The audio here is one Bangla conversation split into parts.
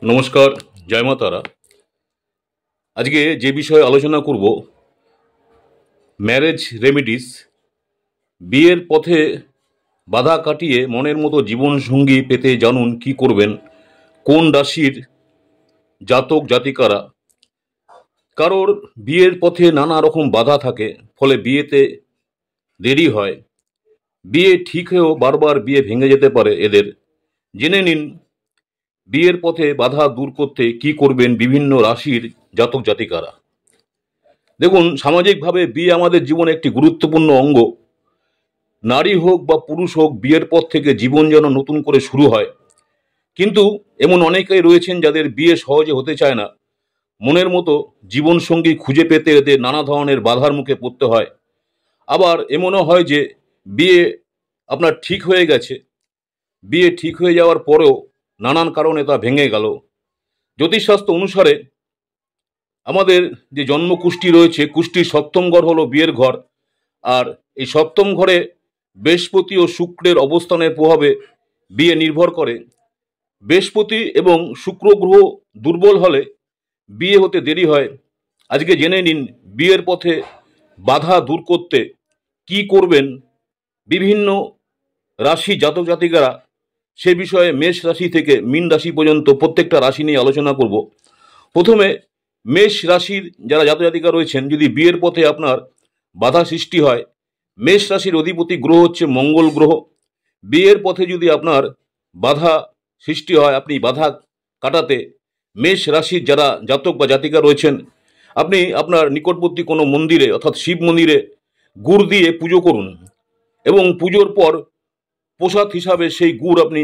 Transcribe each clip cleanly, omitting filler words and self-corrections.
নমস্কার, জয় মা তারা। আজকে যে বিষয়ে আলোচনা করব, ম্যারেজ রেমিডিস। বিয়ের পথে বাধা কাটিয়ে মনের মতো জীবনসঙ্গী পেতে জানুন কি করবেন, কোন রাশির জাতক জাতিকারা। কারোর বিয়ের পথে নানা রকম বাধা থাকে, ফলে বিয়েতে দেরি হয়। বিয়ে ঠিক হয়েও বারবার বিয়ে ভেঙে যেতে পারে এদের। জেনে নিন বিয়ের পথে বাধা দূর করতে কি করবেন বিভিন্ন রাশির জাতক জাতিকারা। দেখুন, সামাজিকভাবে বিয়ে আমাদের জীবনে একটি গুরুত্বপূর্ণ অঙ্গ। নারী হোক বা পুরুষ হোক, বিয়ের পর থেকে জীবন যেন নতুন করে শুরু হয়। কিন্তু এমন অনেকেই রয়েছেন যাদের বিয়ে সহজে হতে চায় না। মনের মতো জীবনসঙ্গী খুঁজে পেতে এদের নানা ধরনের বাধার মুখে পড়তে হয়। আবার এমনও হয় যে বিয়ে আপনার ঠিক হয়ে গেছে, বিয়ে ঠিক হয়ে যাওয়ার পরেও নানান কারণে তা ভেঙে গেল। জ্যোতিষশাস্ত্র অনুসারে আমাদের যে জন্ম কুষ্টি রয়েছে, কুষ্টির সপ্তম ঘর হলো বিয়ের ঘর। আর এই সপ্তম ঘরে বৃহস্পতি ও শুক্রের অবস্থানের প্রভাবে বিয়ে নির্ভর করে। বৃহস্পতি এবং শুক্র গ্রহ দুর্বল হলে বিয়ে হতে দেরি হয়। আজকে জেনে নিন বিয়ের পথে বাধা দূর করতে কি করবেন বিভিন্ন রাশি জাতক জাতিকারা। সে বিষয়ে মেষ রাশি থেকে মীন রাশি পর্যন্ত প্রত্যেকটা রাশি নিয়ে আলোচনা করব। প্রথমে মেষ রাশির যারা জাতক জাতিকা রয়েছেন, যদি বিয়ের পথে আপনার বাধা সৃষ্টি হয়, মেষ রাশির অধিপতি গ্রহ হচ্ছে মঙ্গল গ্রহ। বিয়ের পথে যদি আপনার বাধা সৃষ্টি হয়, আপনি বাধা কাটাতে মেষ রাশির যারা জাতক বা জাতিকা রয়েছেন, আপনি আপনার নিকটবর্তী কোনো মন্দিরে অর্থাৎ শিব মন্দিরে গুড় দিয়ে পুজো করুন এবং পুজোর পর প্রসাদ হিসাবে সেই গুড় আপনি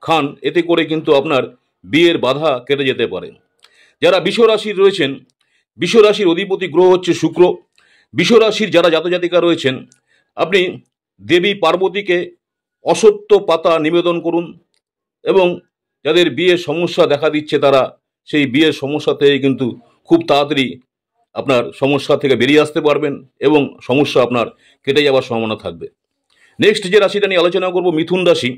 খান। এতে করে কিন্তু আপনার বিয়ের বাধা কেটে যেতে পারে। যারা বৃষ রাশির রয়েছেন, বৃষ রাশির অধিপতি গ্রহ হচ্ছে শুক্র। বৃষ রাশির যারা জাতক জাতিকা রয়েছেন, আপনি দেবী পার্বতীকে অশ্বত্থ পাতা নিবেদন করুন এবং যাদের বিয়ের সমস্যা দেখা দিচ্ছে তারা সেই বিয়ের সমস্যা থেকে কিন্তু খুব তাড়াতাড়ি আপনার সমস্যা থেকে বেরিয়ে আসতে পারবেন এবং সমস্যা আপনার কেটে যাওয়ার সম্ভাবনা থাকবে। নেক্সট যে রাশিটা নিয়ে আলোচনা করব, মিথুন রাশি।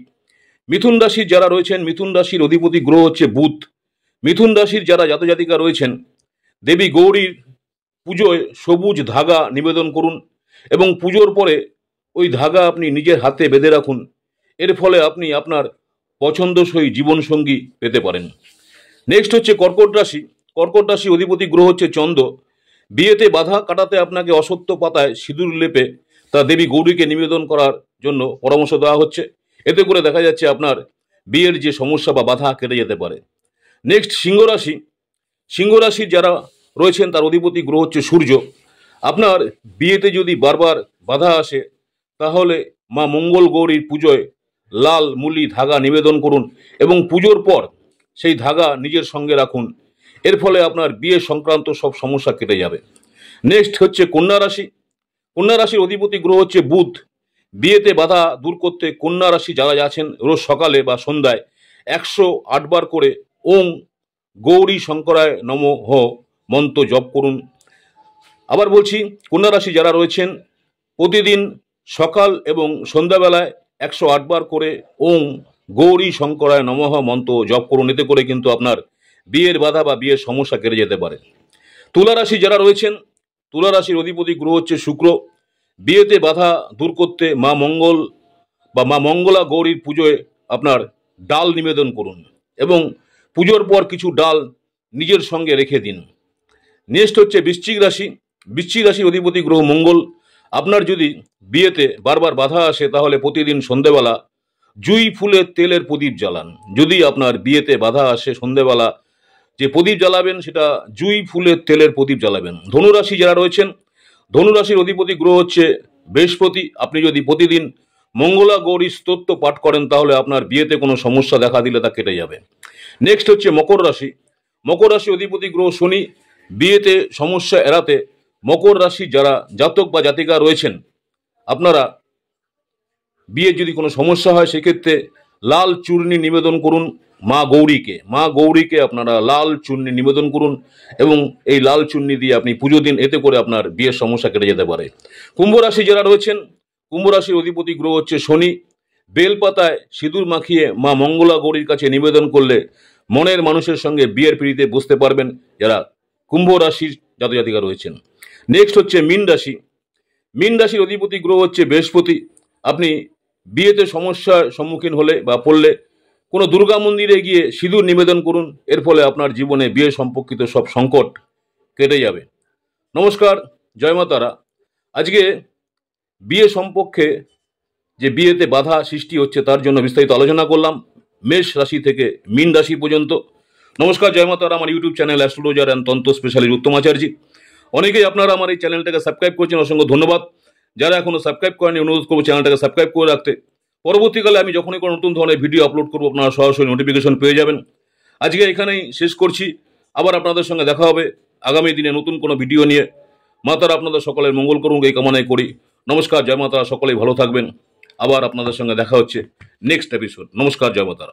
মিথুন রাশির যারা রয়েছেন, মিথুন রাশির অধিপতি গ্রহ হচ্ছে বুধ। মিথুন রাশির যারা জাতক জাতিকা রয়েছেন, দেবী গৌরীর পুজোয় সবুজ ধাগা নিবেদন করুন এবং পুজোর পরে ওই ধাগা আপনি নিজের হাতে বেঁধে রাখুন। এর ফলে আপনি আপনার পছন্দসই জীবনসঙ্গী পেতে পারেন। নেক্সট হচ্ছে কর্কট রাশি। কর্কট রাশি অধিপতি গ্রহ হচ্ছে চন্দ্র। বিয়েতে বাধা কাটাতে আপনাকে অশ্বত্থ পাতায় সিঁদুর লেপে তা দেবী গৌরীকে নিবেদন করার জন্য পরামর্শ দেওয়া হচ্ছে। এতে করে দেখা যাচ্ছে আপনার বিয়ের যে সমস্যা বা বাধা কেটে যেতে পারে। নেক্সট সিংহ রাশি। সিংহ রাশির যারা রয়েছেন তার অধিপতি গ্রহ হচ্ছে সূর্য। আপনার বিয়েতে যদি বারবার বাধা আসে, তাহলে মা মঙ্গল গৌরীর পুজোয় লাল মুলি ধাগা নিবেদন করুন এবং পুজোর পর সেই ধাগা নিজের সঙ্গে রাখুন। এর ফলে আপনার বিয়ে সংক্রান্ত সব সমস্যা কেটে যাবে। নেক্সট হচ্ছে কন্যা রাশি। কন্যা রাশির অধিপতি গ্রহ হচ্ছে বুধ। বিয়েতে বাধা দূর করতে কন্যা রাশি যারা আছেন, রোজ সকালে বা সন্ধ্যায় 108 বার করে ওং গৌরী শঙ্করায় নমঃ মন্ত্র জপ করুন। আবার বলছি, কন্যা রাশি যারা রয়েছেন প্রতিদিন সকাল এবং সন্ধ্যাবেলায় 108 বার করে ওং গৌরী শঙ্করায় নমঃ মন্ত্র জপ করুন। এতে করে কিন্তু আপনার বিয়ের বাধা বা বিয়ের সমস্যা কেটে যেতে পারে। তুলা রাশি যারা রয়েছেন, তুলা রাশির অধিপতি গ্রহ হচ্ছে শুক্র। বিয়েতে বাধা দূর করতে মা মঙ্গল বা মা মঙ্গলা গৌরীর পুজোয় আপনার ডাল নিবেদন করুন এবং পুজোর পর কিছু ডাল নিজের সঙ্গে রেখে দিন। নেক্সট হচ্ছে বৃশ্চিক রাশি। বৃশ্চিক রাশির অধিপতি গ্রহ মঙ্গল। আপনার যদি বিয়েতে বারবার বাধা আসে, তাহলে প্রতিদিন সন্ধেবেলা জুঁই ফুলের তেলের প্রদীপ জ্বালান। যদি আপনার বিয়েতে বাধা আসে, সন্ধেবেলা যে প্রদীপ জ্বালাবেন সেটা জুঁই ফুলের তেলের প্রদীপ জ্বালাবেন। ধনুরাশি যারা রয়েছেন, ধনুরাশির অধিপতি গ্রহ হচ্ছে বৃহস্পতি। আপনি যদি প্রতিদিন মঙ্গলা গৌরী স্তোত্র পাঠ করেন, তাহলে আপনার বিয়েতে কোনো সমস্যা দেখা দিলে তা কেটে যাবে। নেক্সট হচ্ছে মকর রাশি। মকর রাশি অধিপতি গ্রহ শনি। বিয়েতে সমস্যা এড়াতে মকর রাশি যারা জাতক বা জাতিকা রয়েছেন, আপনারা বিয়ের যদি কোনো সমস্যা হয় সেক্ষেত্রে লাল চূর্ণি নিবেদন করুন মা গৌরীকে। মা গৌরীকে আপনারা লাল চূর্ণি নিবেদন করুন এবং এই লাল চূর্ণি দিয়ে আপনি পুজো দিন। এতে করে আপনার বিয়ের সমস্যা কেটে যেতে পারে। কুম্ভ রাশি যারা রয়েছেন, কুম্ভ রাশির অধিপতি গ্রহ হচ্ছে শনি। বেলপাতায় সিঁদুর মাখিয়ে মা মঙ্গলা গৌরীর কাছে নিবেদন করলে মনের মানুষের সঙ্গে বিয়ের পিড়িতে বসতে পারবেন যারা কুম্ভ রাশির জাতক জাতিকা রয়েছেন। নেক্সট হচ্ছে মীন রাশি। মীন রাশির অধিপতি গ্রহ হচ্ছে বৃহস্পতি। আপনি বিয়েতে সমস্যার সম্মুখীন হলে বা পড়লে কোনো দুর্গা মন্দিরে গিয়ে সিঁদুর নিবেদন করুন, এর ফলে আপনার জীবনে বিয়ে সম্পর্কিত সব সংকট কেটে যাবে। নমস্কার, জয় মা তারা। আজকে বিয়ে সম্পর্কে যে বিয়েতে বাধা সৃষ্টি হচ্ছে তার জন্য বিস্তারিত আলোচনা করলাম, মেষ রাশি থেকে মীন রাশি পর্যন্ত। নমস্কার, জয় মা তারা। আমার ইউটিউব চ্যানেল অ্যাস্ট্রোলজার অ্যান্ড তন্ত্র স্পেশালিস্ট উত্তম আচার্য। অনেকেই আপনারা আমার এই চ্যানেলটাকে সাবস্ক্রাইব করছেন, অসংখ্য ধন্যবাদ। যারা এখনো সাবস্ক্রাইব করেনি অনুরোধ করবো চ্যানেলটাকে সাবস্ক্রাইব করে রাখতে। পরবর্তীকালে আমি যখনই কোনো নতুন ধরনের ভিডিও আপলোড করবো আপনারা সরাসরি নোটিফিকেশন পেয়ে যাবেন। আজকে এখানেই শেষ করছি, আবার আপনাদের সঙ্গে দেখা হবে আগামী দিনে নতুন কোনো ভিডিও নিয়ে। মা তারা আপনাদের সকলের মঙ্গল করুন এই কামনাই করি। নমস্কার, জয় মা তারা। সকলেই ভালো থাকবেন। আবার আপনাদের সঙ্গে দেখা হচ্ছে নেক্সট এপিসোড। নমস্কার, জয় মা তারা।